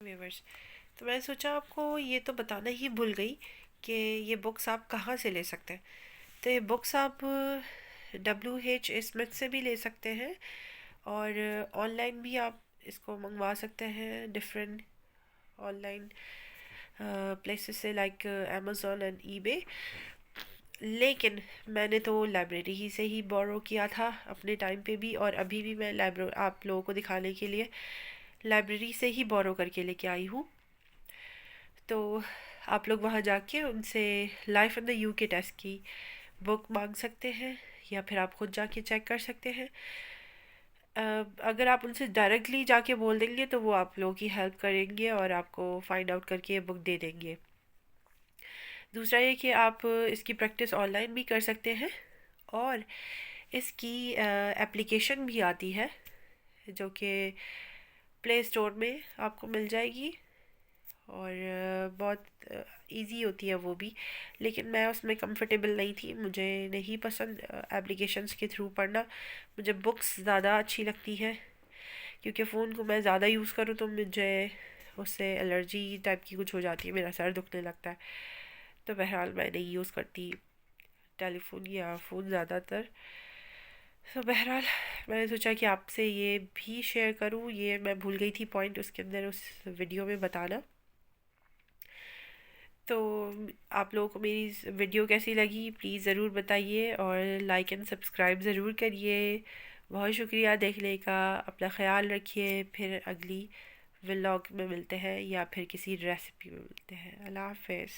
Viewers, تو میں نے سوچا آپ کو یہ تو بتانا ہی بھول گئی کہ یہ بکس آپ کہاں سے لے سکتے ہیں. تو یہ بکس آپ WH اسمتھ سے بھی لے سکتے ہیں، اور آن لائن بھی آپ اس کو منگوا سکتے ہیں ڈفرینٹ آن لائن پلیسز سے، لائک Amazon اینڈ eBay. لیکن میں نے تو لائبریری ہی سے ہی بورو کیا تھا اپنے ٹائم پہ بھی، اور ابھی بھی میں آپ لوگوں کو دکھانے کے لیے لائبریری سے ہی بورو کر کے لے کے آئی ہوں. تو آپ لوگ وہاں جا کے ان سے لائف ان دا UK ٹیسٹ کی بک مانگ سکتے ہیں، یا پھر آپ خود جا کے چیک کر سکتے ہیں. اگر آپ ان سے ڈائریکٹلی جا کے بول دیں گے تو وہ آپ لوگوں کی ہیلپ کریں گے اور آپ کو فائنڈ آؤٹ کر کے بک دے دیں گے. دوسرا یہ کہ آپ اس کی پریکٹس آن لائن بھی کر سکتے ہیں، اور اس کی اپلیکیشن بھی آتی ہے جو کہ پلے اسٹور میں آپ کو مل جائے گی، اور بہت ایزی ہوتی ہے وہ بھی. لیکن میں اس میں کمفرٹیبل نہیں تھی، مجھے نہیں پسند اپلیکیشنس کے تھرو پڑھنا. مجھے بکس زیادہ اچھی لگتی ہیں، کیونکہ فون کو میں زیادہ یوز کروں تو مجھے اس سے الرجی ٹائپ کی کچھ ہو جاتی ہے، میرا سر دکھنے لگتا ہے. تو بہرحال میں نہیں یوز کرتی ٹیلی فون یا فون زیادہ تر. تو بہرحال میں نے سوچا کہ آپ سے یہ بھی شیئر کروں، یہ میں بھول گئی تھی پوائنٹ اس کے اندر اس ویڈیو میں بتانا. تو آپ لوگوں کو میری ویڈیو کیسی لگی پلیز ضرور بتائیے، اور لائک اینڈ سبسکرائب ضرور کریے. بہت شکریہ دیکھنے کا، اپنا خیال رکھیے. پھر اگلی ولاگ میں ملتے ہیں یا پھر کسی ریسیپی میں ملتے ہیں. اللہ حافظ.